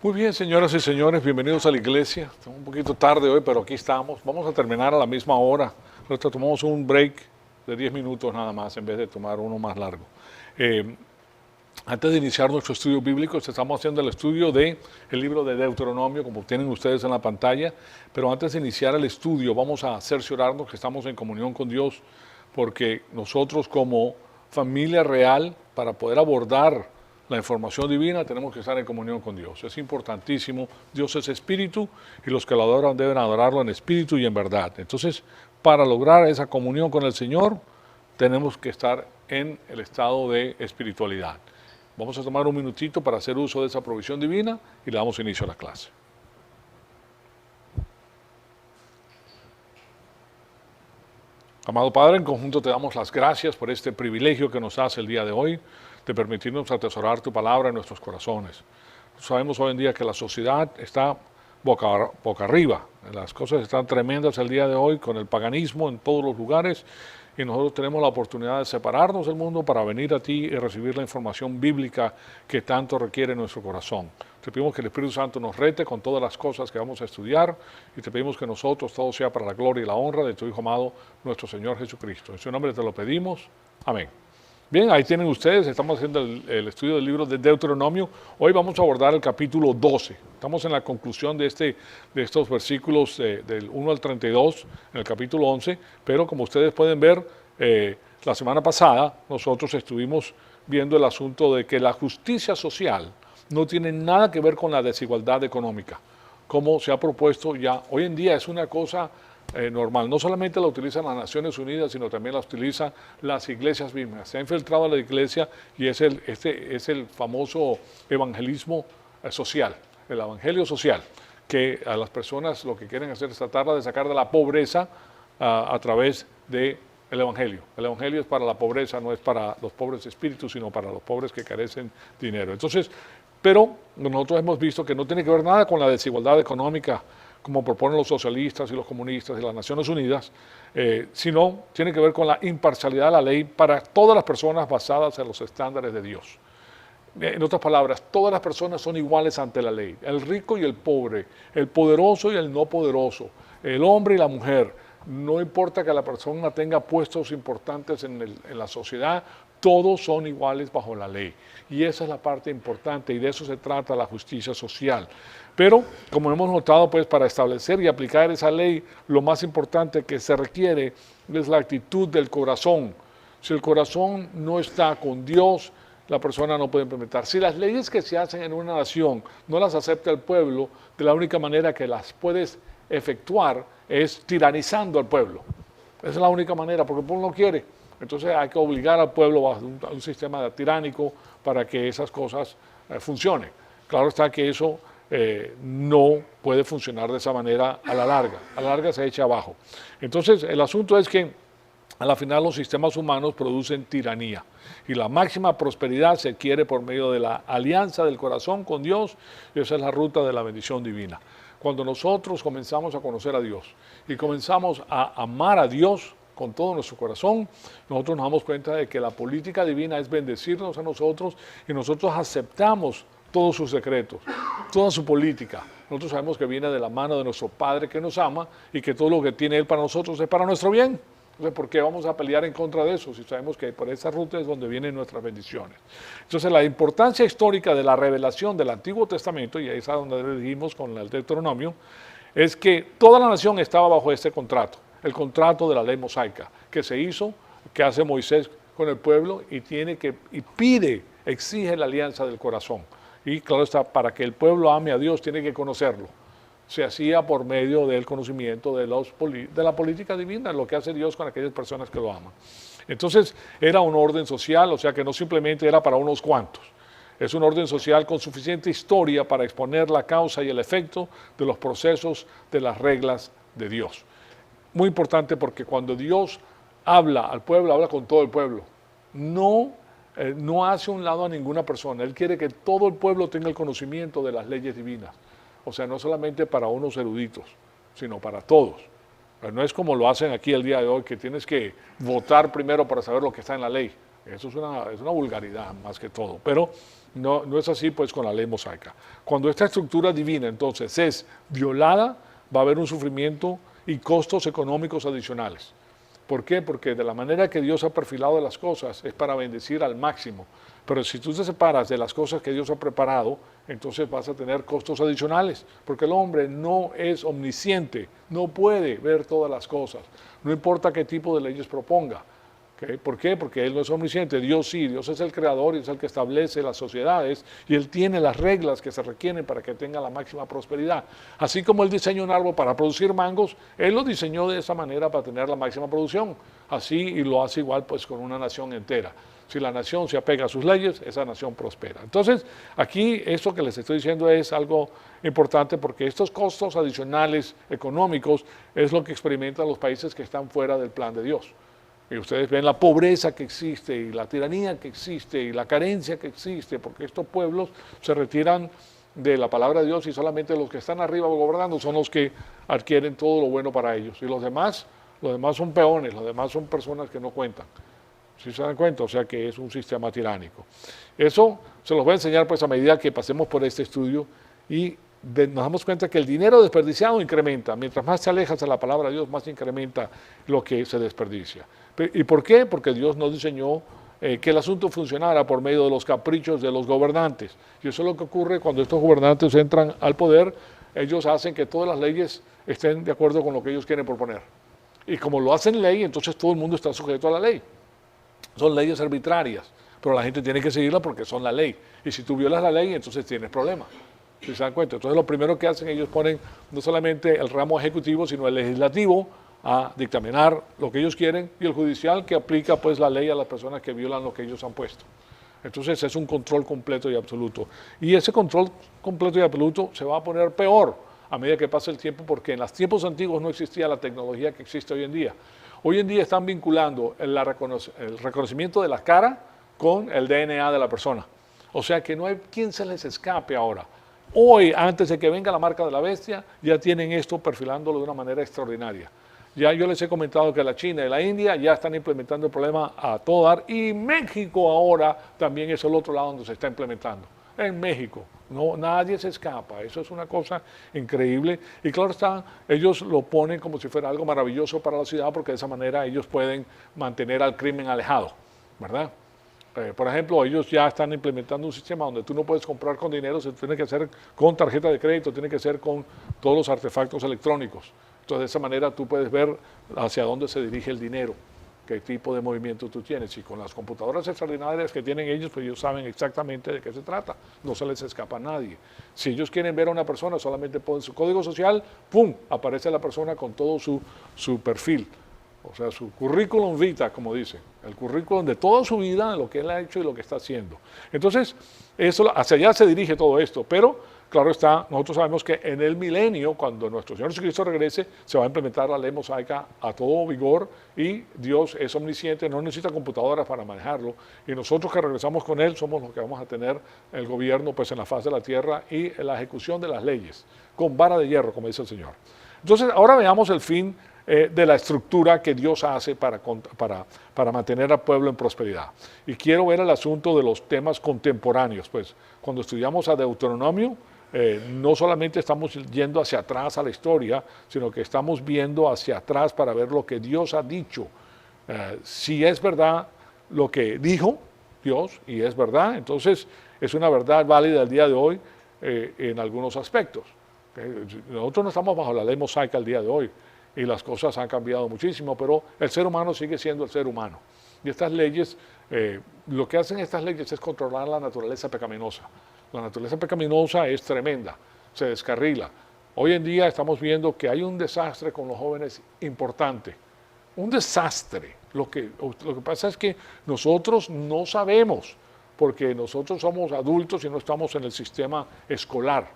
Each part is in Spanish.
Muy bien, señoras y señores, bienvenidos a la iglesia. Estamos un poquito tarde hoy, pero aquí estamos. Vamos a terminar a la misma hora. Nosotros tomamos un break de 10 minutos nada más, en vez de tomar uno más largo. Eh, Antes de iniciar nuestro estudio bíblico, estamos haciendo el estudio del libro de Deuteronomio, como tienen ustedes en la pantalla. Pero antes de iniciar el estudio, vamos a cerciorarnos que estamos en comunión con Dios, porque nosotros como familia real, para poder abordar la información divina, tenemos que estar en comunión con Dios. Es importantísimo. Dios es espíritu y los que lo adoran deben adorarlo en espíritu y en verdad. Entonces, para lograr esa comunión con el Señor, tenemos que estar en el estado de espiritualidad. Vamos a tomar un minutito para hacer uso de esa provisión divina y le damos inicio a la clase. Amado Padre, en conjunto te damos las gracias por este privilegio que nos hace el día de hoy, de permitirnos atesorar tu palabra en nuestros corazones. Sabemos hoy en día que la sociedad está boca arriba, las cosas están tremendas el día de hoy con el paganismo en todos los lugares, y nosotros tenemos la oportunidad de separarnos del mundo para venir a ti y recibir la información bíblica que tanto requiere nuestro corazón. Te pedimos que el Espíritu Santo nos rete con todas las cosas que vamos a estudiar y te pedimos que nosotros todo sea para la gloria y la honra de tu Hijo amado, nuestro Señor Jesucristo. En su nombre te lo pedimos. Amén. Bien, ahí tienen ustedes, estamos haciendo el estudio del libro de Deuteronomio. Hoy vamos a abordar el capítulo 12. Estamos en la conclusión de estos versículos del 1 al 32, en el capítulo 11, pero como ustedes pueden ver, la semana pasada nosotros estuvimos viendo el asunto de que la justicia social no tiene nada que ver con la desigualdad económica, como se ha propuesto ya. Hoy en día es una cosa normal. No solamente la utilizan las Naciones Unidas, sino también la utilizan las iglesias mismas. Se ha infiltrado a la iglesia y es el famoso evangelismo social, el evangelio social, que a las personas lo que quieren hacer es tratarla de sacar de la pobreza a través del evangelio. El evangelio es para la pobreza, no es para los pobres de espíritu, sino para los pobres que carecen de dinero. Entonces, pero nosotros hemos visto que no tiene que ver nada con la desigualdad económica, como proponen los socialistas y los comunistas y las Naciones Unidas, sino tiene que ver con la imparcialidad de la ley para todas las personas basadas en los estándares de Dios. En otras palabras, todas las personas son iguales ante la ley, el rico y el pobre, el poderoso y el no poderoso, el hombre y la mujer. No importa que la persona tenga puestos importantes en la sociedad, todos son iguales bajo la ley. Y esa es la parte importante y de eso se trata la justicia social. Pero, como hemos notado, pues para establecer y aplicar esa ley, lo más importante que se requiere es la actitud del corazón. Si el corazón no está con Dios, la persona no puede implementar. Si las leyes que se hacen en una nación no las acepta el pueblo, de la única manera que las puedes efectuar es tiranizando al pueblo. Esa es la única manera, porque el pueblo no quiere. Entonces hay que obligar al pueblo a un sistema tiránico para que esas cosas funcionen. Claro está que eso no puede funcionar de esa manera a la larga se echa abajo. Entonces el asunto es que a la final los sistemas humanos producen tiranía y la máxima prosperidad se quiere por medio de la alianza del corazón con Dios, y esa es la ruta de la bendición divina. Cuando nosotros comenzamos a conocer a Dios y comenzamos a amar a Dios con todo nuestro corazón, nosotros nos damos cuenta de que la política divina es bendecirnos a nosotros y nosotros aceptamos todos sus secretos, toda su política. Nosotros sabemos que viene de la mano de nuestro Padre que nos ama y que todo lo que tiene Él para nosotros es para nuestro bien. Entonces, ¿por qué vamos a pelear en contra de eso si sabemos que por esa ruta es donde vienen nuestras bendiciones? Entonces, la importancia histórica de la revelación del Antiguo Testamento, y ahí es a donde dijimos con el Deuteronomio, es que toda la nación estaba bajo este contrato, el contrato de la ley mosaica, que se hizo, que hace Moisés con el pueblo y exige la alianza del corazón. Y claro está, para que el pueblo ame a Dios tiene que conocerlo. Se hacía por medio del conocimiento de la política divina, lo que hace Dios con aquellas personas que lo aman. Entonces era un orden social, o sea que no simplemente era para unos cuantos. Es un orden social con suficiente historia para exponer la causa y el efecto de los procesos de las reglas de Dios. Muy importante porque cuando Dios habla al pueblo, habla con todo el pueblo. No hace un lado a ninguna persona. Él quiere que todo el pueblo tenga el conocimiento de las leyes divinas. O sea, no solamente para unos eruditos, sino para todos. No es como lo hacen aquí el día de hoy, que tienes que votar primero para saber lo que está en la ley. Eso es una vulgaridad más que todo, pero no es así pues con la ley mosaica. Cuando esta estructura divina entonces es violada, va a haber un sufrimiento y costos económicos adicionales. ¿Por qué? Porque de la manera que Dios ha perfilado las cosas es para bendecir al máximo. Pero si tú te separas de las cosas que Dios ha preparado, entonces vas a tener costos adicionales, porque el hombre no es omnisciente, no puede ver todas las cosas, no importa qué tipo de leyes proponga. ¿Okay? ¿Por qué? Porque Él no es omnisciente, Dios sí, Dios es el creador y es el que establece las sociedades y Él tiene las reglas que se requieren para que tenga la máxima prosperidad. Así como Él diseñó un árbol para producir mangos, Él lo diseñó de esa manera para tener la máxima producción. Así y lo hace igual pues con una nación entera. Si la nación se apega a sus leyes, esa nación prospera. Entonces, aquí esto que les estoy diciendo es algo importante porque estos costos adicionales económicos es lo que experimentan los países que están fuera del plan de Dios. Y ustedes ven la pobreza que existe y la tiranía que existe y la carencia que existe, porque estos pueblos se retiran de la palabra de Dios y solamente los que están arriba gobernando son los que adquieren todo lo bueno para ellos. Y los demás son peones, los demás son personas que no cuentan. ¿Sí se dan cuenta? O sea que es un sistema tiránico. Eso se los voy a enseñar pues a medida que pasemos por este estudio y nos damos cuenta que el dinero desperdiciado incrementa. Mientras más te alejas de la palabra de Dios, más incrementa lo que se desperdicia. ¿Y por qué? Porque Dios no diseñó que el asunto funcionara por medio de los caprichos de los gobernantes. Y eso es lo que ocurre cuando estos gobernantes entran al poder. Ellos hacen que todas las leyes estén de acuerdo con lo que ellos quieren proponer. Y como lo hacen ley, entonces todo el mundo está sujeto a la ley. Son leyes arbitrarias, pero la gente tiene que seguirla porque son la ley. Y si tú violas la ley, entonces tienes problemas. ¿Sí se dan cuenta? Entonces lo primero que hacen, ellos ponen no solamente el ramo ejecutivo, sino el legislativo a dictaminar lo que ellos quieren y el judicial que aplica pues la ley a las personas que violan lo que ellos han puesto. Entonces es un control completo y absoluto. Y ese control completo y absoluto se va a poner peor a medida que pasa el tiempo porque en los tiempos antiguos no existía la tecnología que existe hoy en día. Hoy en día están vinculando el reconocimiento de la cara con el DNA de la persona. O sea que no hay quien se les escape ahora. Hoy, antes de que venga la marca de la bestia, ya tienen esto perfilándolo de una manera extraordinaria. Ya yo les he comentado que la China y la India ya están implementando el problema a todo dar y México ahora también es el otro lado donde se está implementando. En México, no, nadie se escapa, eso es una cosa increíble y claro está, ellos lo ponen como si fuera algo maravilloso para la ciudad porque de esa manera ellos pueden mantener al crimen alejado, ¿verdad? Por ejemplo, ellos ya están implementando un sistema donde tú no puedes comprar con dinero, se tiene que hacer con tarjeta de crédito, tiene que ser con todos los artefactos electrónicos. Entonces, de esa manera tú puedes ver hacia dónde se dirige el dinero, qué tipo de movimiento tú tienes. Y con las computadoras extraordinarias que tienen ellos, pues ellos saben exactamente de qué se trata. No se les escapa a nadie. Si ellos quieren ver a una persona, solamente ponen su código social, ¡pum!, aparece la persona con todo su perfil. O sea, su currículum vitae, como dice, el currículum de toda su vida, de lo que él ha hecho y lo que está haciendo. Entonces, hacia allá se dirige todo esto, pero claro está, nosotros sabemos que en el milenio, cuando nuestro Señor Jesucristo regrese, se va a implementar la ley mosaica a todo vigor y Dios es omnisciente, no necesita computadoras para manejarlo y nosotros que regresamos con Él somos los que vamos a tener el gobierno pues, en la faz de la tierra y la ejecución de las leyes, con vara de hierro, como dice el Señor. Entonces, ahora veamos el fin de la estructura que Dios hace para mantener al pueblo en prosperidad. Y quiero ver el asunto de los temas contemporáneos. Pues cuando estudiamos a Deuteronomio, no solamente estamos yendo hacia atrás a la historia, sino que estamos viendo hacia atrás para ver lo que Dios ha dicho. Si es verdad lo que dijo Dios, y es verdad, entonces es una verdad válida el día de hoy en algunos aspectos. Nosotros no estamos bajo la ley mosaica el día de hoy, y las cosas han cambiado muchísimo, pero el ser humano sigue siendo el ser humano. Y estas leyes, lo que hacen estas leyes es controlar la naturaleza pecaminosa. La naturaleza pecaminosa es tremenda, se descarrila. Hoy en día estamos viendo que hay un desastre con los jóvenes importante. Un desastre. Lo que pasa es que nosotros no sabemos, porque nosotros somos adultos y no estamos en el sistema escolar.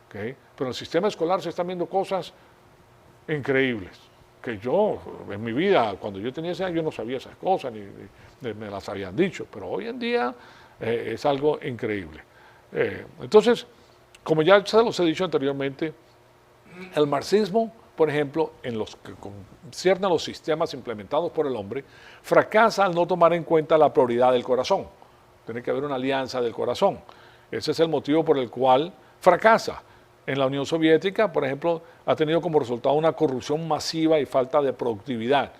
¿Okay? Pero en el sistema escolar se están viendo cosas increíbles, que yo en mi vida, cuando yo tenía esa edad, yo no sabía esas cosas, ni me las habían dicho, pero hoy en día es algo increíble. Entonces, como ya se los he dicho anteriormente, el marxismo por ejemplo, en los que conciernen a los sistemas implementados por el hombre, fracasa al no tomar en cuenta la prioridad del corazón. Tiene que haber una alianza del corazón. Ese es el motivo por el cual fracasa. En la Unión Soviética, por ejemplo, ha tenido como resultado una corrupción masiva y falta de productividad.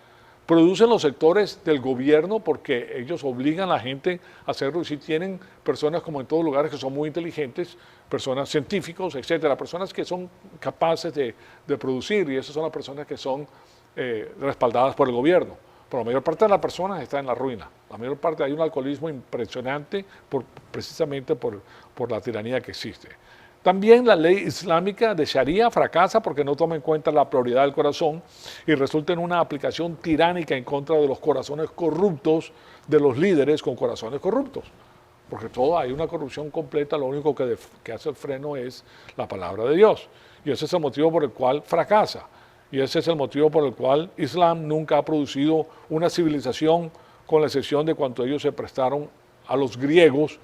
Producen los sectores del gobierno porque ellos obligan a la gente a hacerlo y si tienen personas como en todos lugares que son muy inteligentes, personas científicos, etcétera, personas que son capaces de producir y esas son las personas que son respaldadas por el gobierno. Pero la mayor parte de las personas está en la ruina. La mayor parte hay un alcoholismo impresionante precisamente por la tiranía que existe. También la ley islámica de Sharia fracasa porque no toma en cuenta la prioridad del corazón y resulta en una aplicación tiránica en contra de los corazones corruptos de los líderes con corazones corruptos. Porque todo hay una corrupción completa, lo único que hace el freno es la palabra de Dios. Y ese es el motivo por el cual fracasa. Y ese es el motivo por el cual Islam nunca ha producido una civilización, con la excepción de cuando ellos se prestaron a los griegos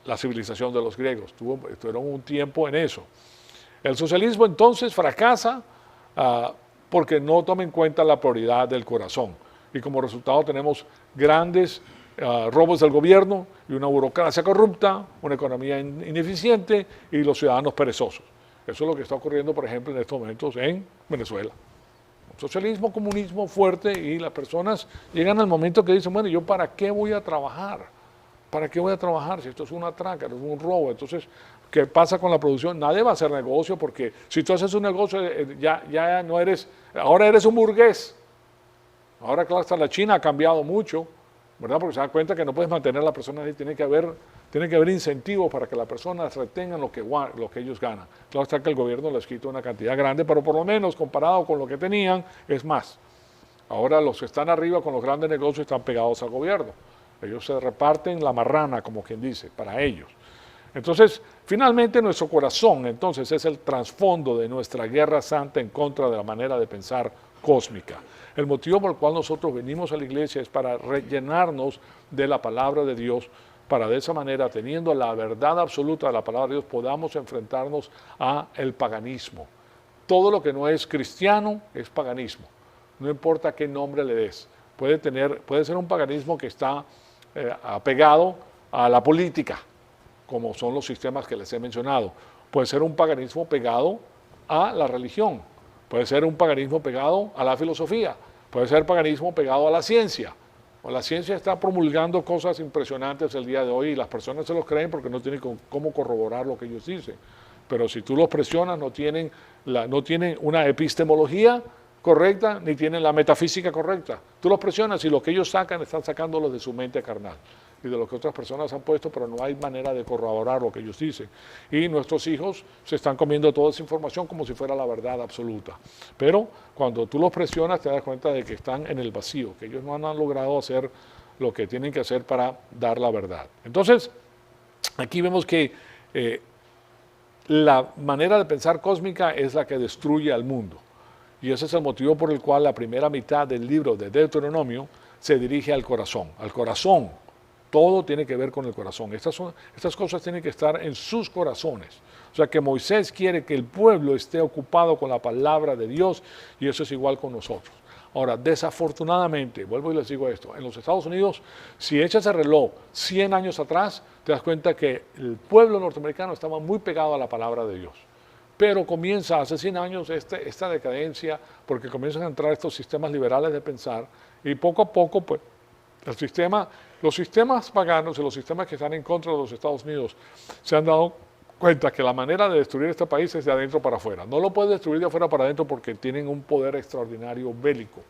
la civilización de los griegos. Tuvieron un tiempo en eso. El socialismo entonces fracasa porque no toma en cuenta la prioridad del corazón. Y como resultado tenemos grandes robos del gobierno y una burocracia corrupta, una economía ineficiente y los ciudadanos perezosos. Eso es lo que está ocurriendo, por ejemplo, en estos momentos en Venezuela. Un socialismo, comunismo fuerte y las personas llegan al momento que dicen, bueno, ¿yo para qué voy a trabajar? ¿Para qué voy a trabajar si esto es una tranca, es un robo? Entonces, ¿qué pasa con la producción? Nadie va a hacer negocio porque si tú haces un negocio ya no eres, ahora eres un burgués. Ahora, claro, hasta la China ha cambiado mucho, ¿verdad? Porque se da cuenta que no puedes mantener a la persona ahí, tiene que haber incentivos para que las personas retengan lo que ellos ganan. Claro está que el gobierno les quita una cantidad grande, pero por lo menos comparado con lo que tenían, es más. Ahora los que están arriba con los grandes negocios están pegados al gobierno. Ellos se reparten la marrana, como quien dice, para ellos. Entonces, finalmente nuestro corazón, entonces, es el trasfondo de nuestra guerra santa en contra de la manera de pensar cósmica. El motivo por el cual nosotros venimos a la iglesia es para rellenarnos de la palabra de Dios, para de esa manera, teniendo la verdad absoluta de la palabra de Dios, podamos enfrentarnos al paganismo. Todo lo que no es cristiano es paganismo, no importa qué nombre le des. Puede ser un paganismo que está apegado a la política, como son los sistemas que les he mencionado. Puede ser un paganismo pegado a la religión, puede ser un paganismo pegado a la filosofía, puede ser paganismo pegado a la ciencia. La ciencia está promulgando cosas impresionantes el día de hoy y las personas se los creen porque no tienen cómo corroborar lo que ellos dicen. Pero si tú los presionas, no tienen una epistemología correcta, ni tienen la metafísica correcta. Tú los presionas y lo que ellos sacan, están sacándolo de su mente carnal y de lo que otras personas han puesto, pero no hay manera de corroborar lo que ellos dicen. Y nuestros hijos se están comiendo toda esa información como si fuera la verdad absoluta. Pero cuando tú los presionas, te das cuenta de que están en el vacío, que ellos no han logrado hacer lo que tienen que hacer para dar la verdad. Entonces, aquí vemos que la manera de pensar cósmica es la que destruye al mundo. Y ese es el motivo por el cual la primera mitad del libro de Deuteronomio se dirige al corazón. Al corazón. Todo tiene que ver con el corazón. Estas cosas tienen que estar en sus corazones. O sea que Moisés quiere que el pueblo esté ocupado con la palabra de Dios y eso es igual con nosotros. Ahora, desafortunadamente, vuelvo y les digo esto, en los Estados Unidos, si echas el reloj 100 años atrás, te das cuenta que el pueblo norteamericano estaba muy pegado a la palabra de Dios. Pero comienza hace 100 años esta decadencia porque comienzan a entrar estos sistemas liberales de pensar y poco a poco pues, los sistemas paganos y los sistemas que están en contra de los Estados Unidos se han dado cuenta que la manera de destruir este país es de adentro para afuera. No lo puede destruir de afuera para adentro porque tienen un poder extraordinario bélico,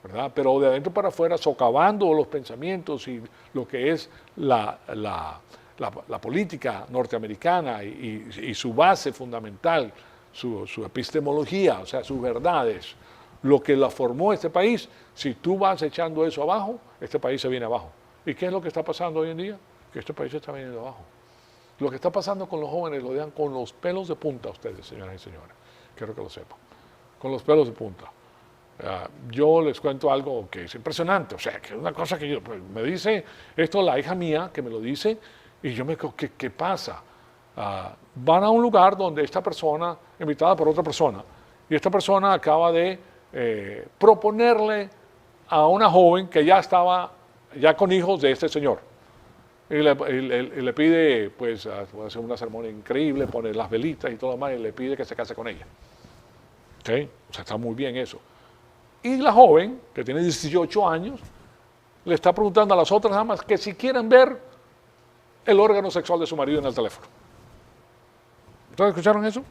¿verdad? Pero de adentro para afuera, socavando los pensamientos y lo que es la política norteamericana y su base fundamental, su epistemología, o sea, sus verdades, lo que la formó este país, si tú vas echando eso abajo, este país se viene abajo. ¿Y qué es lo que está pasando hoy en día? Que este país se está viniendo abajo. Lo que está pasando con los jóvenes lo dejan con los pelos de punta ustedes, señoras y señores. Quiero que lo sepan. Con los pelos de punta. Yo les cuento algo que es impresionante. O sea, que es una cosa que pues, me dice esto la hija mía, que me lo dice, y yo me digo, ¿qué pasa? Van a un lugar donde esta persona, invitada por otra persona, Y esta persona acaba de proponerle a una joven que ya estaba ya con hijos de este señor. Y le pide, pues, hacer una ceremonia increíble, pone las velitas y todo lo demás, y le pide que se case con ella. ¿Okay? O sea, está muy bien eso. Y la joven, que tiene 18 años, le está preguntando a las otras damas que si quieren ver el órgano sexual de su marido en el teléfono. ¿Ustedes escucharon eso?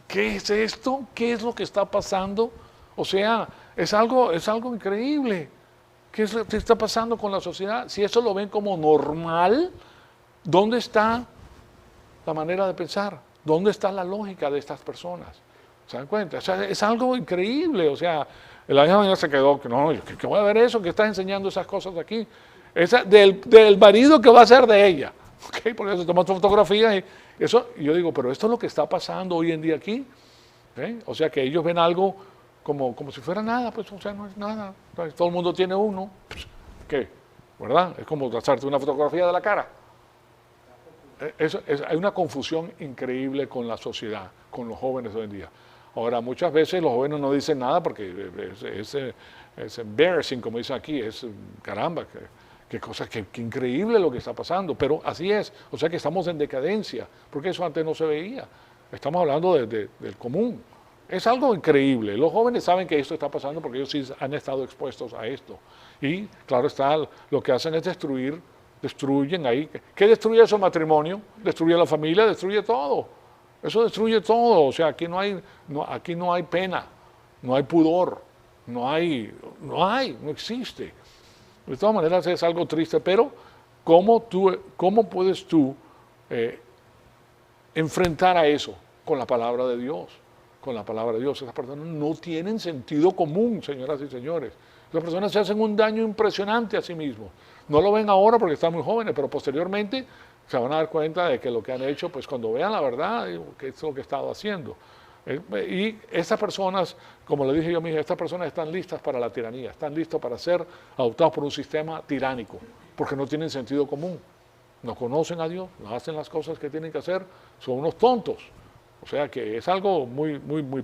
¿Qué es esto? ¿Qué es lo que está pasando? O sea, es algo increíble. ¿Qué es lo que está pasando con la sociedad? Si eso lo ven como normal, ¿dónde está la manera de pensar? ¿Dónde está la lógica de estas personas? ¿Se dan cuenta? O sea, es algo increíble. O sea, la hija mañana se quedó, que no, que voy a ver eso, que estás enseñando esas cosas aquí. Esa, del marido que va a ser de ella. ¿Okay? Porque se toman fotografías y eso. Y yo digo, pero esto es lo que está pasando hoy en día aquí. ¿Okay? O sea, que ellos ven algo como si fuera nada, pues, o sea, no es nada. Entonces, todo el mundo tiene uno. ¿Qué? ¿Verdad? Es como trazarte una fotografía de la cara. Hay una confusión increíble con la sociedad, con los jóvenes hoy en día. Ahora, muchas veces los jóvenes no dicen nada porque es embarrassing, como dicen aquí, es caramba, qué cosa, qué increíble lo que está pasando, pero así es, o sea que estamos en decadencia, porque eso antes no se veía, estamos hablando del común. Es algo increíble, los jóvenes saben que esto está pasando porque ellos sí han estado expuestos a esto. Y claro está, lo que hacen es destruyen ahí. ¿Qué destruye eso el matrimonio? Destruye la familia, destruye todo. Eso destruye todo, o sea, aquí no hay pena, no hay pudor, no existe. De todas maneras es algo triste, pero ¿cómo puedes tú enfrentar a eso? Con la palabra de Dios, con la palabra de Dios. Esas personas no tienen sentido común, señoras y señores. Esas personas se hacen un daño impresionante a sí mismos. No lo ven ahora porque están muy jóvenes, pero posteriormente se van a dar cuenta de que lo que han hecho, pues cuando vean la verdad, que es lo que he estado haciendo. Y estas personas, como le dije yo a mi hija, estas personas están listas para la tiranía, están listos para ser adoptados por un sistema tiránico, porque no tienen sentido común, no conocen a Dios, no hacen las cosas que tienen que hacer, son unos tontos. O sea que es algo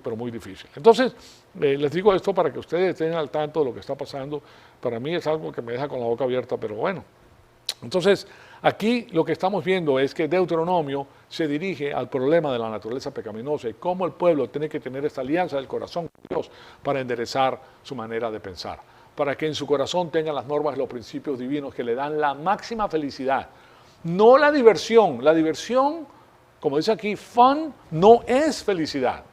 pero muy difícil. Entonces, les digo esto para que ustedes estén al tanto de lo que está pasando. Para mí es algo que me deja con la boca abierta, pero bueno. Entonces, aquí lo que estamos viendo es que Deuteronomio se dirige al problema de la naturaleza pecaminosa y cómo el pueblo tiene que tener esta alianza del corazón con Dios para enderezar su manera de pensar, para que en su corazón tengan las normas y los principios divinos que le dan la máxima felicidad. No la diversión, como dice aquí, fun no es felicidad.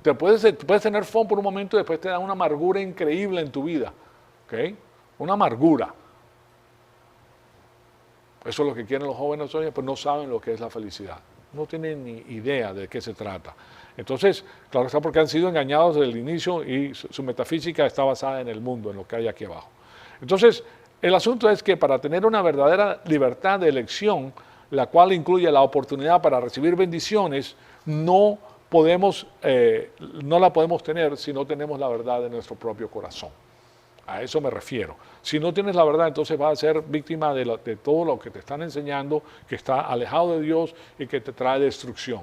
Tú puedes tener fun por un momento y después te da una amargura increíble en tu vida. ¿Okay? Una amargura. Eso es lo que quieren los jóvenes hoy, pues no saben lo que es la felicidad. No tienen ni idea de qué se trata. Entonces, claro está porque han sido engañados desde el inicio y su metafísica está basada en el mundo, en lo que hay aquí abajo. Entonces, el asunto es que para tener una verdadera libertad de elección, la cual incluye la oportunidad para recibir bendiciones, no la podemos tener si no tenemos la verdad de nuestro propio corazón. A eso me refiero. Si no tienes la verdad, entonces vas a ser víctima de todo lo que te están enseñando, que está alejado de Dios y que te trae destrucción.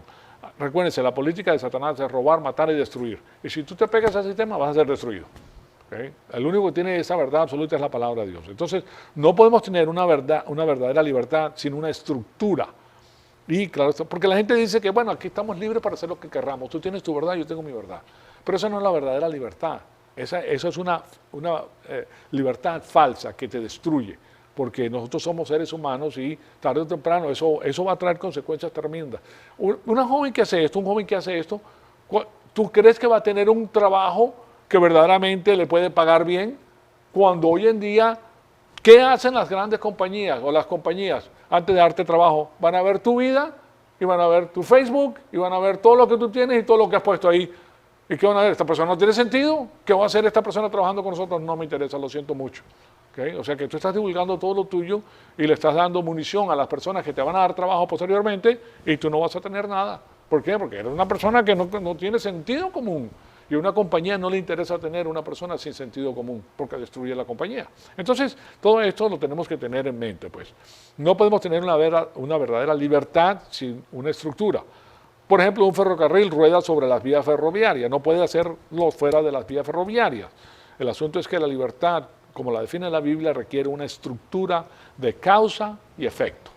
Recuérdense, la política de Satanás es robar, matar y destruir. Y si tú te pegas a ese sistema, vas a ser destruido. ¿Okay? El único que tiene esa verdad absoluta es la palabra de Dios. Entonces, no podemos tener una verdadera libertad sin una estructura. Y claro, porque la gente dice que, bueno, aquí estamos libres para hacer lo que querramos. Tú tienes tu verdad, yo tengo mi verdad. Pero esa no es la verdadera libertad. Eso es una libertad falsa que te destruye, porque nosotros somos seres humanos y tarde o temprano eso va a traer consecuencias tremendas. Un joven que hace esto, ¿tú crees que va a tener un trabajo que verdaderamente le puede pagar bien? Cuando hoy en día, ¿qué hacen las grandes compañías o las compañías antes de darte trabajo? Van a ver tu vida y van a ver tu Facebook y van a ver todo lo que tú tienes y todo lo que has puesto ahí. ¿Y qué van a ver? ¿Esta persona no tiene sentido? ¿Qué va a hacer esta persona trabajando con nosotros? No me interesa, lo siento mucho. ¿Okay? O sea que tú estás divulgando todo lo tuyo y le estás dando munición a las personas que te van a dar trabajo posteriormente y tú no vas a tener nada. ¿Por qué? Porque eres una persona que no tiene sentido común. Y a una compañía no le interesa tener una persona sin sentido común, porque destruye la compañía. Entonces, todo esto lo tenemos que tener en mente, pues. No podemos tener una verdadera libertad sin una estructura. Por ejemplo, un ferrocarril rueda sobre las vías ferroviarias, no puede hacerlo fuera de las vías ferroviarias. El asunto es que la libertad, como la define la Biblia, requiere una estructura de causa y efecto.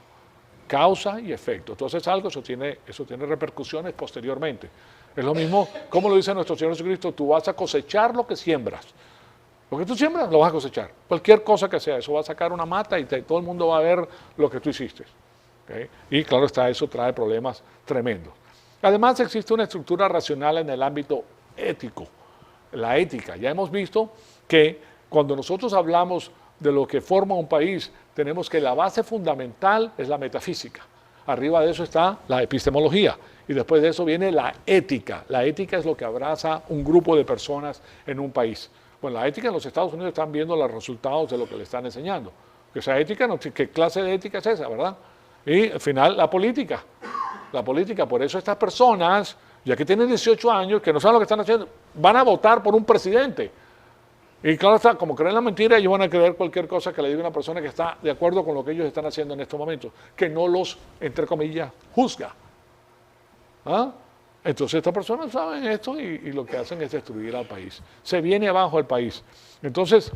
Causa y efecto. Entonces eso tiene repercusiones posteriormente. Es lo mismo, como lo dice nuestro Señor Jesucristo, tú vas a cosechar lo que siembras. Lo que tú siembras lo vas a cosechar. Cualquier cosa que sea, eso va a sacar una mata y todo el mundo va a ver lo que tú hiciste. ¿Okay? Y claro está, eso trae problemas tremendos. Además existe una estructura racional en el ámbito ético, la ética. Ya hemos visto que cuando nosotros hablamos de lo que forma un país, tenemos que la base fundamental es la metafísica. Arriba de eso está la epistemología y después de eso viene la ética. La ética es lo que abraza un grupo de personas en un país. Bueno, la ética en los Estados Unidos están viendo los resultados de lo que le están enseñando. Que esa ética, ¿qué clase de ética es esa, verdad? Y al final la política. La política, por eso estas personas, ya que tienen 18 años, que no saben lo que están haciendo, van a votar por un presidente. Y claro está, como creen la mentira, ellos van a creer cualquier cosa que le diga una persona que está de acuerdo con lo que ellos están haciendo en estos momentos, que no los, entre comillas, juzga. ¿Ah? Entonces estas personas saben esto y lo que hacen es destruir al país. Se viene abajo el país. Entonces,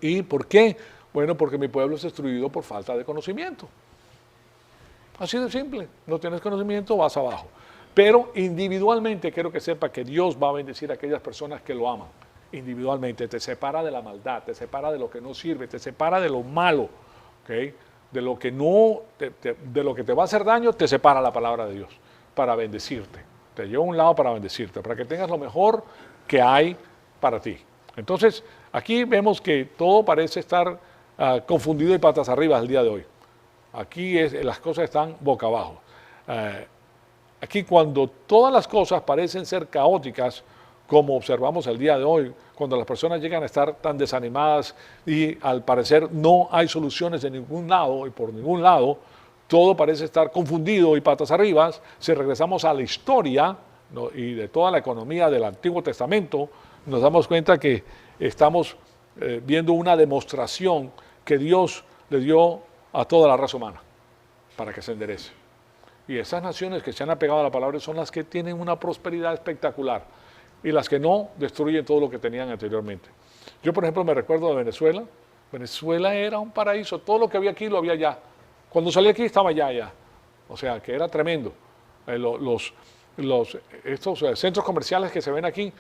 ¿y por qué? Bueno, porque mi pueblo es destruido por falta de conocimiento. Así de simple, no tienes conocimiento, vas abajo. Pero individualmente quiero que sepa que Dios va a bendecir a aquellas personas que lo aman. Individualmente, te separa de la maldad, te separa de lo que no sirve, te separa de lo malo, ¿okay? De lo que no, de lo que te va a hacer daño, te separa la palabra de Dios para bendecirte. Te lleva a un lado para bendecirte, para que tengas lo mejor que hay para ti. Entonces, aquí vemos que todo parece estar confundido y patas arriba el día de hoy. Aquí las cosas están boca abajo. Aquí cuando todas las cosas parecen ser caóticas, como observamos el día de hoy, cuando las personas llegan a estar tan desanimadas y al parecer no hay soluciones de ningún lado y por ningún lado, todo parece estar confundido y patas arriba, si regresamos a la historia, ¿no?, y de toda la economía del Antiguo Testamento, nos damos cuenta que estamos viendo una demostración que Dios le dio a toda la raza humana para que se enderece. Y esas naciones que se han apegado a la palabra son las que tienen una prosperidad espectacular y las que no destruyen todo lo que tenían anteriormente. Yo, por ejemplo, me recuerdo de Venezuela. Venezuela era un paraíso, todo lo que había aquí lo había allá. Cuando salí aquí estaba allá. O sea, que era tremendo. Estos centros comerciales que se ven aquí,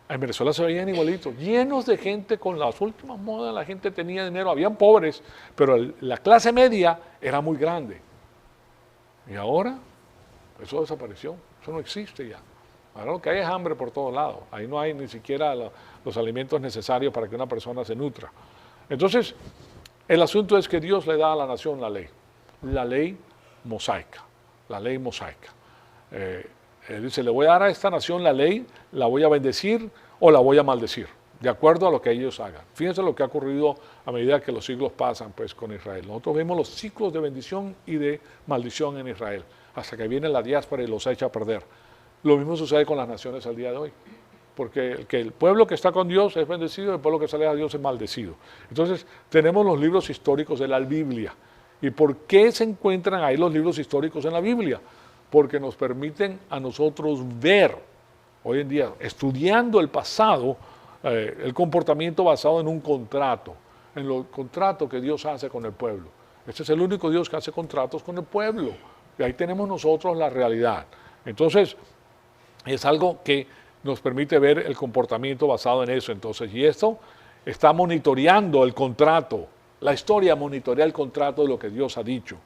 en Venezuela se veían igualitos, llenos de gente con las últimas modas, la gente tenía dinero, habían pobres, pero la clase media era muy grande. Y ahora, eso desapareció, eso no existe ya. Ahora lo que hay es hambre por todos lados, ahí no hay ni siquiera los alimentos necesarios para que una persona se nutra. Entonces, el asunto es que Dios le da a la nación la ley mosaica, la ley mosaica. Él dice, le voy a dar a esta nación la ley, la voy a bendecir o la voy a maldecir, de acuerdo a lo que ellos hagan. Fíjense lo que ha ocurrido a medida que los siglos pasan pues, con Israel. Nosotros vemos los ciclos de bendición y de maldición en Israel, hasta que viene la diáspora y los echa a perder. Lo mismo sucede con las naciones al día de hoy, porque el pueblo que está con Dios es bendecido, el pueblo que sale a Dios es maldecido. Entonces, tenemos los libros históricos de la Biblia. ¿Y por qué se encuentran ahí los libros históricos en la Biblia? Porque nos permiten a nosotros ver, hoy en día, estudiando el pasado, el comportamiento basado en un contrato, en el contrato que Dios hace con el pueblo. Este es el único Dios que hace contratos con el pueblo. Y ahí tenemos nosotros la realidad. Entonces, es algo que nos permite ver el comportamiento basado en eso. Entonces, y esto está monitoreando el contrato. La historia monitorea el contrato de lo que Dios ha dicho.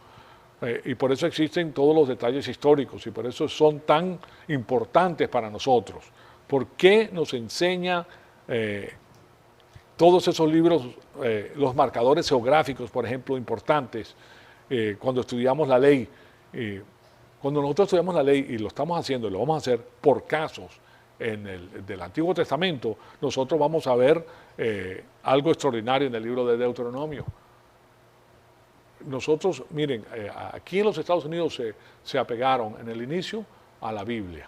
Y por eso existen todos los detalles históricos y por eso son tan importantes para nosotros. ¿Por qué nos enseña todos esos libros, los marcadores geográficos, por ejemplo, importantes, cuando estudiamos la ley? Cuando nosotros estudiamos la ley y lo estamos haciendo y lo vamos a hacer por casos del Antiguo Testamento, nosotros vamos a ver algo extraordinario en el libro de Deuteronomio. Nosotros, miren, aquí en los Estados Unidos se apegaron en el inicio a la Biblia.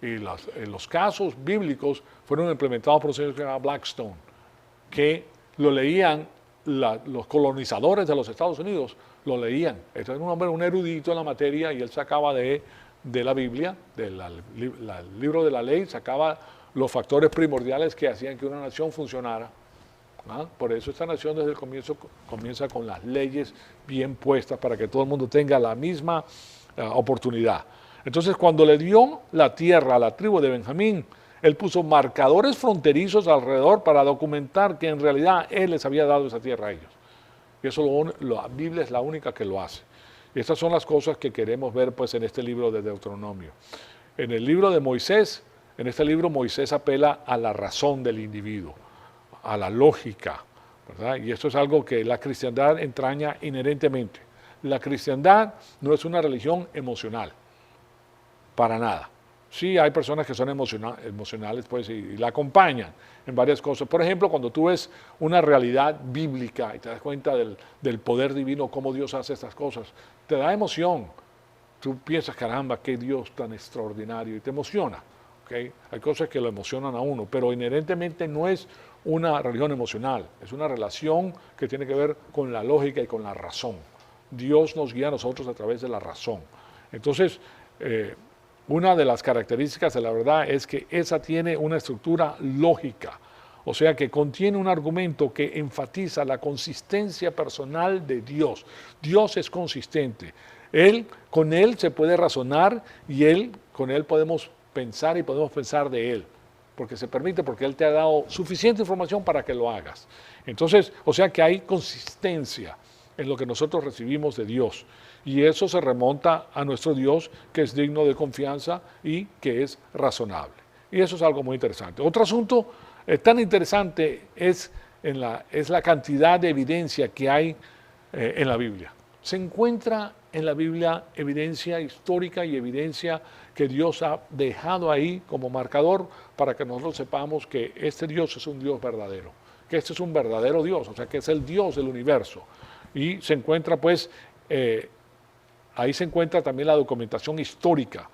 Y los casos bíblicos fueron implementados por un señor que se llama Blackstone, que lo leían los colonizadores de los Estados Unidos, lo leían. Este era un hombre, un erudito en la materia, y él sacaba de de la Biblia, del libro de la ley, sacaba los factores primordiales que hacían que una nación funcionara. ¿Ah? Por eso esta nación desde el comienzo comienza con las leyes bien puestas para que todo el mundo tenga la misma oportunidad. Entonces, cuando le dio la tierra a la tribu de Benjamín, él puso marcadores fronterizos alrededor para documentar que en realidad él les había dado esa tierra a ellos. Y eso la Biblia es la única que lo hace. Y estas son las cosas que queremos ver pues en este libro de Deuteronomio. En el libro de Moisés, en este libro Moisés apela a la razón del individuo, a la lógica, ¿verdad? Y esto es algo que la cristiandad entraña inherentemente. La cristiandad no es una religión emocional, para nada. Sí, hay personas que son emocionales pues, y la acompañan en varias cosas. Por ejemplo, cuando tú ves una realidad bíblica y te das cuenta del poder divino, cómo Dios hace estas cosas, te da emoción. Tú piensas, caramba, qué Dios tan extraordinario, y te emociona. ¿Okay? Hay cosas que lo emocionan a uno, pero inherentemente no es una religión emocional, es una relación que tiene que ver con la lógica y con la razón. Dios nos guía a nosotros a través de la razón. Entonces, una de las características de la verdad es que esa tiene una estructura lógica, o sea que contiene un argumento que enfatiza la consistencia personal de Dios. Dios es consistente. Con Él se puede razonar y con Él podemos pensar y podemos pensar de Él, porque se permite, porque Él te ha dado suficiente información para que lo hagas. Entonces, o sea que hay consistencia en lo que nosotros recibimos de Dios. Y eso se remonta a nuestro Dios, que es digno de confianza y que es razonable. Y eso es algo muy interesante. Otro asunto tan interesante es la cantidad de evidencia que hay en la Biblia. Se encuentra en la Biblia evidencia histórica y evidencia que Dios ha dejado ahí como marcador para que nosotros sepamos que este Dios es un Dios verdadero, que este es un verdadero Dios, o sea, que es el Dios del universo. Y se encuentra pues... ahí se encuentra también la documentación histórica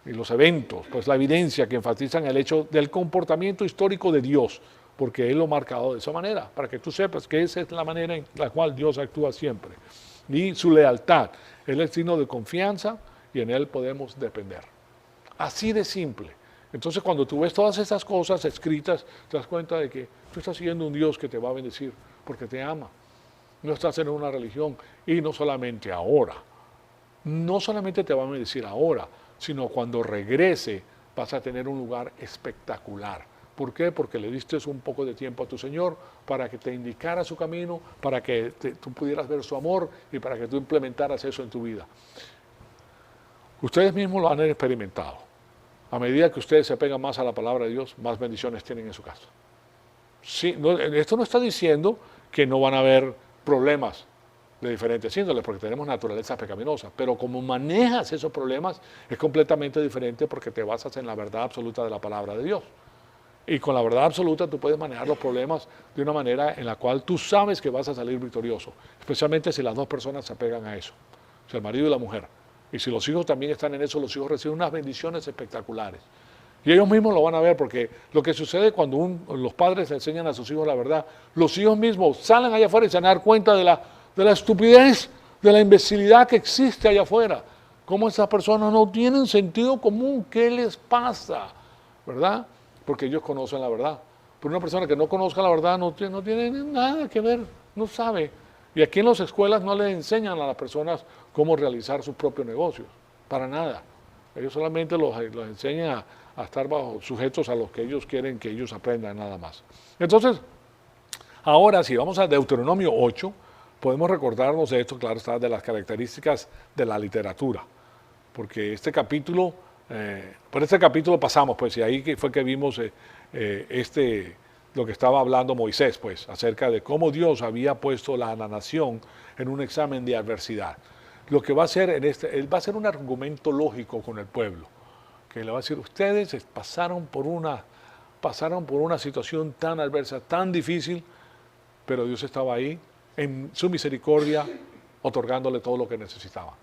y los eventos, pues la evidencia que enfatizan el hecho del comportamiento histórico de Dios, porque Él lo ha marcado de esa manera, para que tú sepas que esa es la manera en la cual Dios actúa siempre. Y su lealtad, Él es digno de confianza y en Él podemos depender. Así de simple. Entonces cuando tú ves todas estas cosas escritas, te das cuenta de que tú estás siguiendo un Dios que te va a bendecir, porque te ama. No estás en una religión y no solamente ahora. No solamente te va a bendecir ahora, sino cuando regrese vas a tener un lugar espectacular. ¿Por qué? Porque le diste un poco de tiempo a tu Señor para que te indicara su camino, para que tú pudieras ver su amor y para que tú implementaras eso en tu vida. Ustedes mismos lo han experimentado. A medida que ustedes se apegan más a la palabra de Dios, más bendiciones tienen en su casa. Sí, esto no está diciendo que no van a haber problemas de diferentes índoles, porque tenemos naturaleza pecaminosa, pero como manejas esos problemas es completamente diferente porque te basas en la verdad absoluta de la palabra de Dios. Y con la verdad absoluta tú puedes manejar los problemas de una manera en la cual tú sabes que vas a salir victorioso, especialmente si las dos personas se apegan a eso, o sea, el marido y la mujer. Y si los hijos también están en eso, los hijos reciben unas bendiciones espectaculares. Y ellos mismos lo van a ver, porque lo que sucede cuando los padres le enseñan a sus hijos la verdad, los hijos mismos salen allá afuera y se van a dar cuenta de la estupidez, de la imbecilidad que existe allá afuera. Cómo esas personas no tienen sentido común, ¿qué les pasa? ¿Verdad? Porque ellos conocen la verdad. Pero una persona que no conozca la verdad no tiene nada que ver, no sabe. Y aquí en las escuelas no les enseñan a las personas cómo realizar sus propios negocios, para nada. Ellos solamente los enseñan a estar sujetos a lo que ellos quieren que ellos aprendan nada más. Entonces, ahora si vamos a Deuteronomio 8, podemos recordarnos de esto, claro está, de las características de la literatura, porque este capítulo, por este capítulo pasamos, pues, y ahí fue que vimos lo que estaba hablando Moisés, pues, acerca de cómo Dios había puesto a la nación en un examen de adversidad. Lo que va a hacer él va a hacer un argumento lógico con el pueblo, que le va a decir, ustedes pasaron por una situación tan adversa, tan difícil, pero Dios estaba ahí en su misericordia, otorgándole todo lo que necesitaba.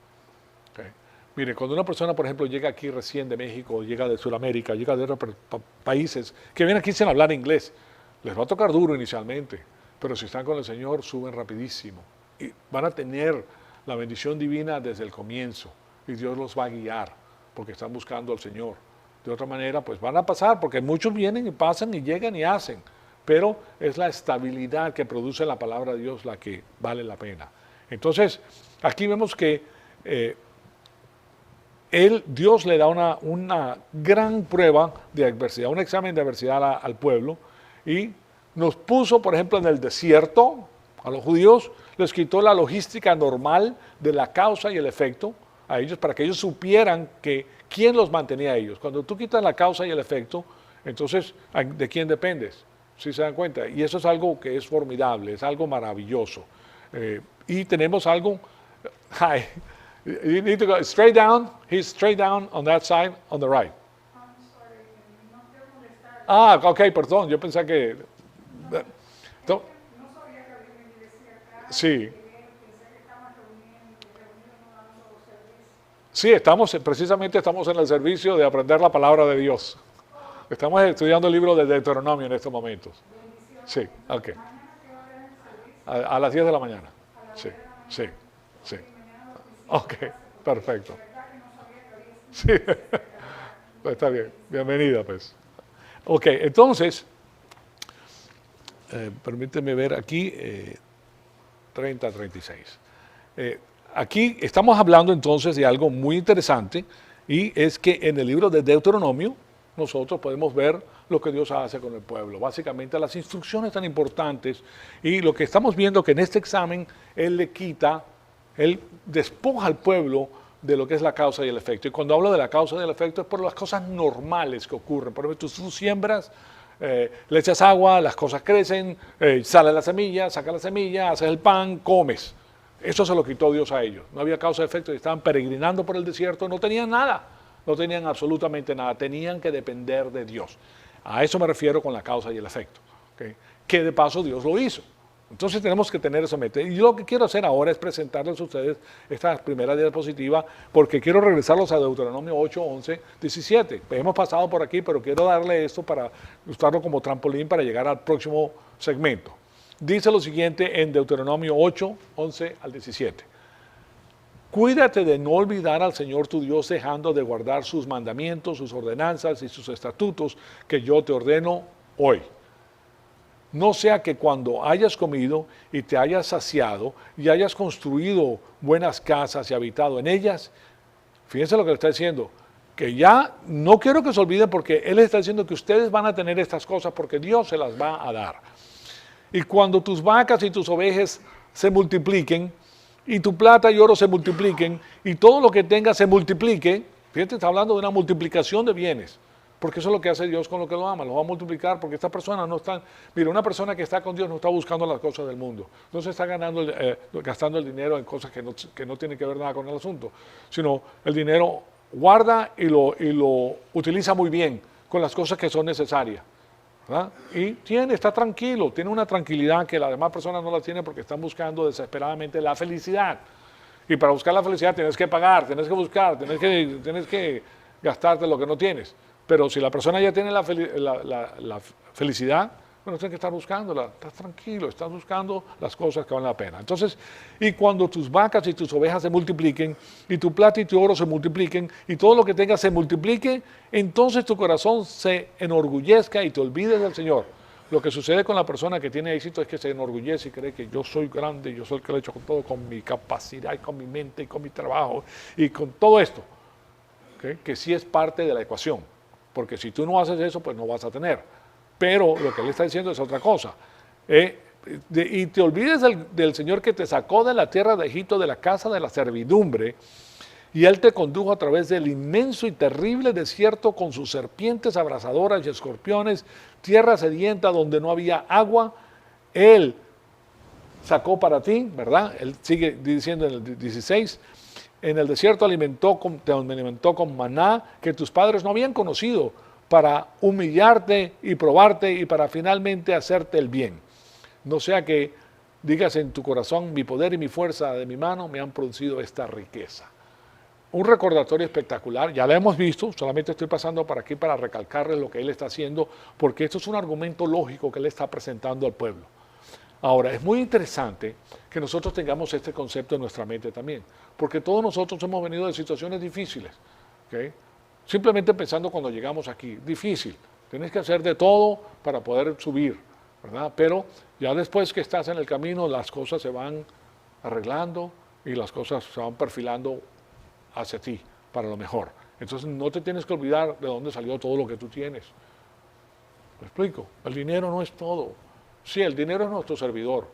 ¿Okay? Mire, cuando una persona, por ejemplo, llega aquí recién de México, llega de Sudamérica, llega de otros países, que vienen aquí sin hablar inglés, les va a tocar duro inicialmente, pero si están con el Señor, suben rapidísimo. Y van a tener la bendición divina desde el comienzo, y Dios los va a guiar. porque están buscando al Señor. De otra manera, pues van a pasar, porque muchos vienen y pasan y llegan y hacen, pero es la estabilidad que produce la palabra de Dios la que vale la pena. Entonces, aquí vemos que Dios le da una gran prueba de adversidad, un examen de adversidad al pueblo, y nos puso, por ejemplo, en el desierto, a los judíos les quitó la logística normal de la causa y el efecto a ellos, para que ellos supieran quién los mantenía a ellos. Cuando tú quitas la causa y el efecto, entonces, ¿de quién dependes? ¿Sí se dan cuenta? Y eso es algo que es formidable, es algo maravilloso. Y tenemos algo... Hi. You need to go straight down. He's straight down on that side, on the right. Ah, ok, perdón. Yo pensé que... Sí. Sí, precisamente estamos en el servicio de aprender la palabra de Dios. Estamos estudiando el libro de Deuteronomio en estos momentos. Sí, ok. A las 10 de la mañana. Sí, sí, sí. Ok, perfecto. Sí, está bien. Bienvenida, pues. Ok, entonces, permíteme ver aquí, 30-36. Aquí estamos hablando entonces de algo muy interesante, y es que en el libro de Deuteronomio nosotros podemos ver lo que Dios hace con el pueblo, básicamente las instrucciones tan importantes, y lo que estamos viendo que en este examen Él despoja al pueblo de lo que es la causa y el efecto. Y cuando hablo de la causa y el efecto es por las cosas normales que ocurren. Por ejemplo, tú siembras, le echas agua, las cosas crecen, sale la semilla, saca la semilla, haces el pan, comes. Eso se lo quitó Dios a ellos. No había causa y efecto, estaban peregrinando por el desierto, no tenían nada, no tenían absolutamente nada, tenían que depender de Dios. A eso me refiero con la causa y el efecto, ¿okay? Que de paso Dios lo hizo. Entonces tenemos que tener eso en mente. Y lo que quiero hacer ahora es presentarles a ustedes esta primera diapositiva, porque quiero regresarlos a Deuteronomio 8, 11, 17. Hemos pasado por aquí, pero quiero darle esto para usarlo como trampolín para llegar al próximo segmento. Dice lo siguiente en Deuteronomio 8, 11 al 17. Cuídate de no olvidar al Señor tu Dios, dejando de guardar sus mandamientos, sus ordenanzas y sus estatutos que yo te ordeno hoy. No sea que cuando hayas comido y te hayas saciado y hayas construido buenas casas y habitado en ellas, fíjense lo que le está diciendo, que ya no quiero que se olviden, porque Él está diciendo que ustedes van a tener estas cosas porque Dios se las va a dar. Y cuando tus vacas y tus ovejas se multipliquen, y tu plata y oro se multipliquen, y todo lo que tengas se multiplique, fíjate, está hablando de una multiplicación de bienes, porque eso es lo que hace Dios con lo que lo ama, lo va a multiplicar, porque estas personas no están, mira, una persona que está con Dios no está buscando las cosas del mundo, no se está gastando el dinero en cosas que no tienen que ver nada con el asunto, sino el dinero guarda y lo utiliza muy bien con las cosas que son necesarias. ¿verdad? Y está tranquilo, tiene una tranquilidad que las demás personas no la tienen, porque están buscando desesperadamente la felicidad. Y para buscar la felicidad tienes que pagar, tienes que buscar, tienes que gastarte lo que no tienes. Pero si la persona ya tiene la felicidad, bueno, tienes que estar buscándola, estás tranquilo, estás buscando las cosas que valen la pena. Entonces, y cuando tus vacas y tus ovejas se multipliquen, y tu plata y tu oro se multipliquen, y todo lo que tengas se multiplique, entonces tu corazón se enorgullezca y te olvides del Señor. Lo que sucede con la persona que tiene éxito es que se enorgullece y cree que yo soy grande, yo soy el que lo he hecho con todo, con mi capacidad y con mi mente y con mi trabajo y con todo esto, ¿okay? Que sí es parte de la ecuación, porque si tú no haces eso, pues no vas a tener. Pero lo que él está diciendo es otra cosa. Y te olvides del Señor que te sacó de la tierra de Egipto, de la casa de la servidumbre, y Él te condujo a través del inmenso y terrible desierto con sus serpientes abrasadoras y escorpiones, tierra sedienta donde no había agua. Él sacó para ti, ¿verdad? Él sigue diciendo en el 16, en el desierto te alimentó con maná que tus padres no habían conocido, para humillarte y probarte y para finalmente hacerte el bien. No sea que digas en tu corazón, mi poder y mi fuerza de mi mano me han producido esta riqueza. Un recordatorio espectacular, ya lo hemos visto, solamente estoy pasando por aquí para recalcarles lo que él está haciendo, porque esto es un argumento lógico que él está presentando al pueblo. Ahora, es muy interesante que nosotros tengamos este concepto en nuestra mente también, porque todos nosotros hemos venido de situaciones difíciles, ¿ok? Simplemente pensando cuando llegamos aquí, difícil, tienes que hacer de todo para poder subir, ¿verdad? Pero ya después que estás en el camino, las cosas se van arreglando y las cosas se van perfilando hacia ti, para lo mejor. Entonces no te tienes que olvidar de dónde salió todo lo que tú tienes. ¿Me explico? El dinero no es todo. Sí, el dinero es nuestro servidor,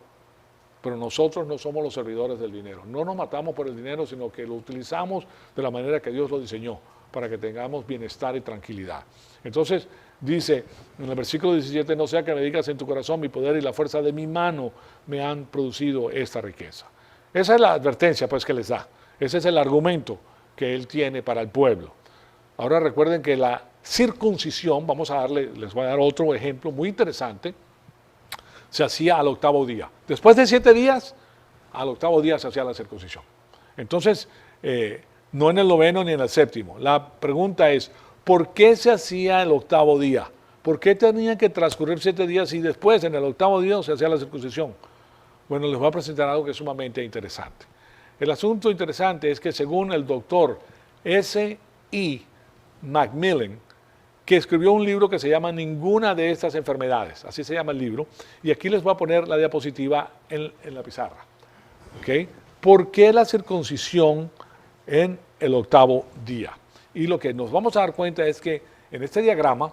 pero nosotros no somos los servidores del dinero. No nos matamos por el dinero, sino que lo utilizamos de la manera que Dios lo diseñó, para que tengamos bienestar y tranquilidad. Entonces, dice en el versículo 17, no sea que me digas en tu corazón, mi poder y la fuerza de mi mano me han producido esta riqueza. Esa es la advertencia pues que les da. Ese es el argumento que él tiene para el pueblo. Ahora recuerden que la circuncisión, les voy a dar otro ejemplo muy interesante, se hacía al octavo día. Después de 7 días, al octavo día se hacía la circuncisión. Entonces, no en el noveno ni en el séptimo. La pregunta es, ¿por qué se hacía el octavo día? ¿Por qué tenían que transcurrir 7 días y después, en el octavo día, se hacía la circuncisión? Bueno, les voy a presentar algo que es sumamente interesante. El asunto interesante es que según el doctor S.E. Macmillan, que escribió un libro que se llama Ninguna de estas enfermedades, así se llama el libro, y aquí les voy a poner la diapositiva en la pizarra. ¿Okay? ¿Por qué la circuncisión en el octavo día? Y lo que nos vamos a dar cuenta es que en este diagrama,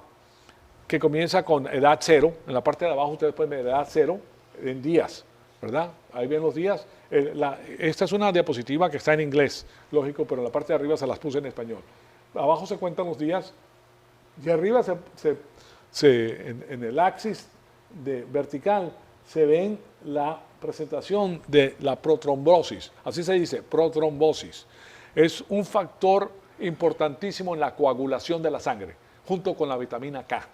que comienza con edad 0, en la parte de abajo ustedes pueden ver edad 0 en días, ¿verdad? Ahí ven los días. Esta es una diapositiva que está en inglés, lógico, pero en la parte de arriba se las puse en español. Abajo se cuentan los días y arriba en el axis vertical se ven la presentación de la protrombosis. Así se dice, protrombosis. Es un factor importantísimo en la coagulación de la sangre, junto con la vitamina K.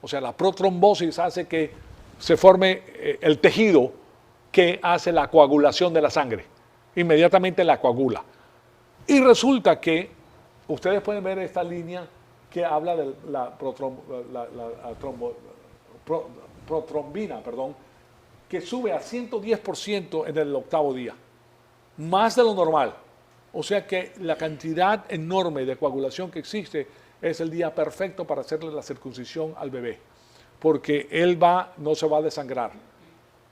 O sea, la protrombosis hace que se forme el tejido que hace la coagulación de la sangre. Inmediatamente la coagula. Y resulta que ustedes pueden ver esta línea que habla de la protrombina, que sube a 110% en el octavo día, más de lo normal. O sea que la cantidad enorme de coagulación que existe es el día perfecto para hacerle la circuncisión al bebé, porque él no se va a desangrar.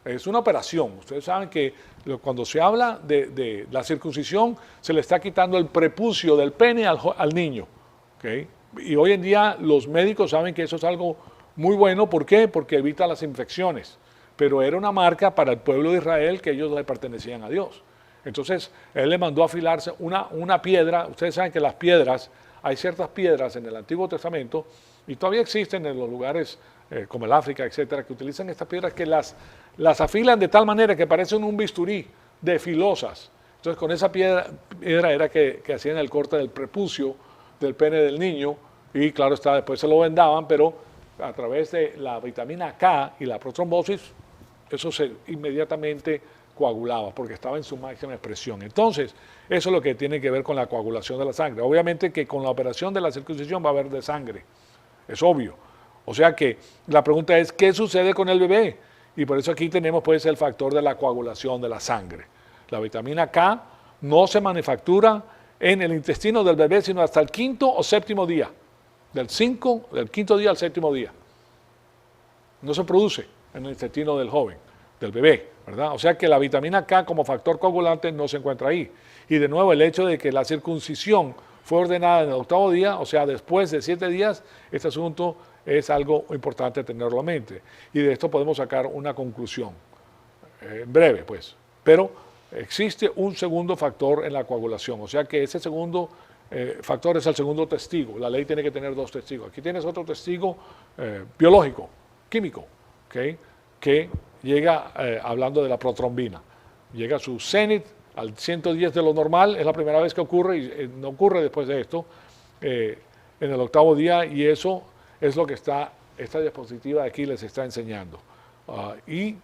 Es una operación. Ustedes saben que cuando se habla de la circuncisión, se le está quitando el prepucio del pene al niño. ¿Okay? Y hoy en día los médicos saben que eso es algo muy bueno. ¿Por qué? Porque evita las infecciones. Pero era una marca para el pueblo de Israel que ellos le pertenecían a Dios. Entonces, él le mandó a afilarse una piedra. Ustedes saben que las piedras, hay ciertas piedras en el Antiguo Testamento, y todavía existen en los lugares como el África, etcétera, que utilizan estas piedras que las afilan de tal manera que parecen un bisturí de filosas. Entonces, con esa piedra era que hacían el corte del prepucio del pene del niño, y claro está, después se lo vendaban, pero a través de la vitamina K y la protrombosis, eso se inmediatamente coagulaba, porque estaba en su máxima expresión. Entonces, eso es lo que tiene que ver con la coagulación de la sangre. Obviamente que con la operación de la circuncisión va a haber de sangre, es obvio. O sea que la pregunta es, ¿qué sucede con el bebé? Y por eso aquí tenemos pues el factor de la coagulación de la sangre. La vitamina K no se manufactura en el intestino del bebé, sino hasta el 5º o 7º día. Del 5º día al 7º día. No se produce en el intestino del joven, del bebé, ¿verdad? O sea que la vitamina K como factor coagulante no se encuentra ahí. Y de nuevo el hecho de que la circuncisión fue ordenada en el octavo día, o sea, después de 7 días, este asunto es algo importante tenerlo en mente. Y de esto podemos sacar una conclusión, en breve pues. Pero existe un segundo factor en la coagulación, o sea que ese segundo factor es el segundo testigo. La ley tiene que tener 2 testigos. Aquí tienes otro testigo biológico, químico, ¿okay? Que llega hablando de la protrombina. Llega a su cenit al 110 de lo normal, es la primera vez que ocurre y no ocurre después de esto, en el octavo día, y eso es lo que esta diapositiva de aquí les está enseñando. Y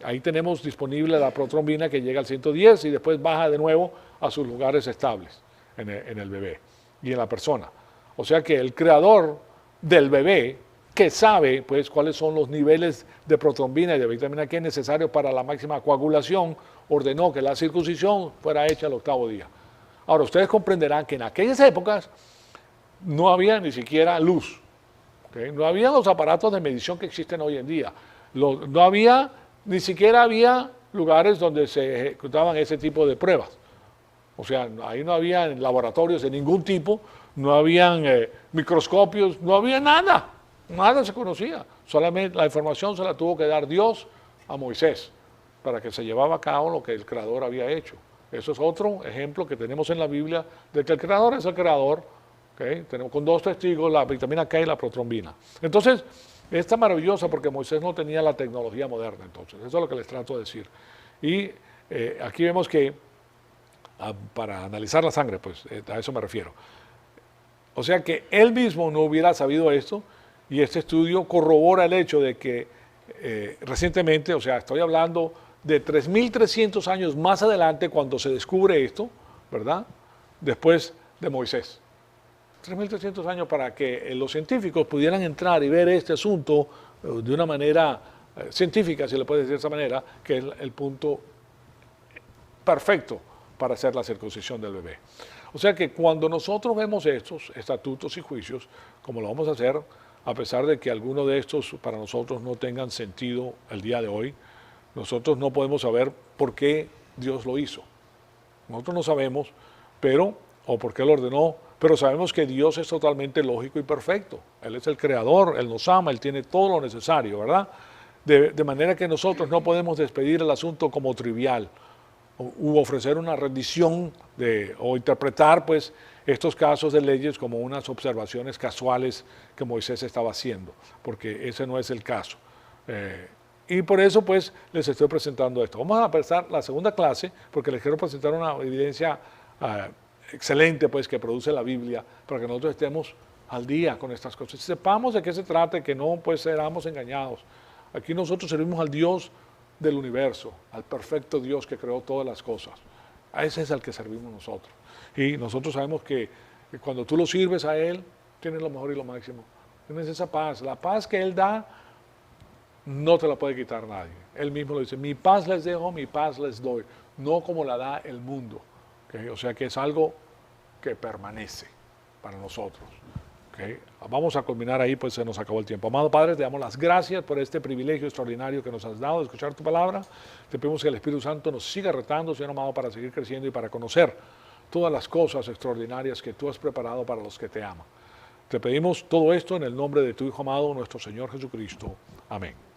ahí tenemos disponible la protrombina que llega al 110 y después baja de nuevo a sus lugares estables en el bebé y en la persona. O sea que el creador del bebé, que sabe pues cuáles son los niveles de protrombina y de vitamina K necesarios para la máxima coagulación, ordenó que la circuncisión fuera hecha al octavo día. Ahora, ustedes comprenderán que en aquellas épocas no había ni siquiera luz. ¿Okay? No había los aparatos de medición que existen hoy en día. No había, ni siquiera había lugares donde se ejecutaban ese tipo de pruebas. O sea, ahí no había laboratorios de ningún tipo, no habían microscopios, no había nada. Nada se conocía. Solamente la información se la tuvo que dar Dios a Moisés para que se llevara a cabo lo que el Creador había hecho. Eso es otro ejemplo que tenemos en la Biblia de que el Creador es el Creador. ¿Okay? Tenemos con dos testigos, la vitamina K y la protrombina. Entonces, está maravillosa porque Moisés no tenía la tecnología moderna. Entonces, eso es lo que les trato de decir. Y aquí vemos que, para analizar la sangre, pues a eso me refiero. O sea que él mismo no hubiera sabido esto, y este estudio corrobora el hecho de que recientemente, o sea, estoy hablando de 3.300 años más adelante cuando se descubre esto, ¿verdad? Después de Moisés. 3.300 años para que los científicos pudieran entrar y ver este asunto de una manera científica, si le puede decir de esa manera, que es el punto perfecto para hacer la circuncisión del bebé. O sea que cuando nosotros vemos estos estatutos y juicios, como lo vamos a hacer, a pesar de que algunos de estos para nosotros no tengan sentido el día de hoy, nosotros no podemos saber por qué Dios lo hizo. Nosotros no sabemos, o por qué lo ordenó, pero sabemos que Dios es totalmente lógico y perfecto. Él es el creador, Él nos ama, Él tiene todo lo necesario, ¿verdad? De manera que nosotros no podemos despedir el asunto como trivial, u ofrecer una rendición o interpretar pues estos casos de leyes como unas observaciones casuales que Moisés estaba haciendo, porque ese no es el caso. Y por eso pues les estoy presentando esto. Vamos a empezar la segunda clase porque les quiero presentar una evidencia excelente pues que produce la Biblia para que nosotros estemos al día con estas cosas. Sepamos de qué se trata y que no pues seramos engañados. Aquí nosotros servimos al Dios del universo, al perfecto Dios que creó todas las cosas. A ese es al que servimos nosotros. Y nosotros sabemos que cuando tú lo sirves a Él, tienes lo mejor y lo máximo. Tienes esa paz. La paz que Él da, no te la puede quitar nadie. Él mismo lo dice, mi paz les dejo, mi paz les doy. No como la da el mundo. ¿Okay? O sea que es algo que permanece para nosotros. ¿Okay? Vamos a culminar ahí, pues se nos acabó el tiempo. Amado Padre, te damos las gracias por este privilegio extraordinario que nos has dado de escuchar tu palabra. Te pedimos que el Espíritu Santo nos siga retando, Señor amado, para seguir creciendo y para conocer todas las cosas extraordinarias que tú has preparado para los que te aman. Te pedimos todo esto en el nombre de tu Hijo amado, nuestro Señor Jesucristo. Amén.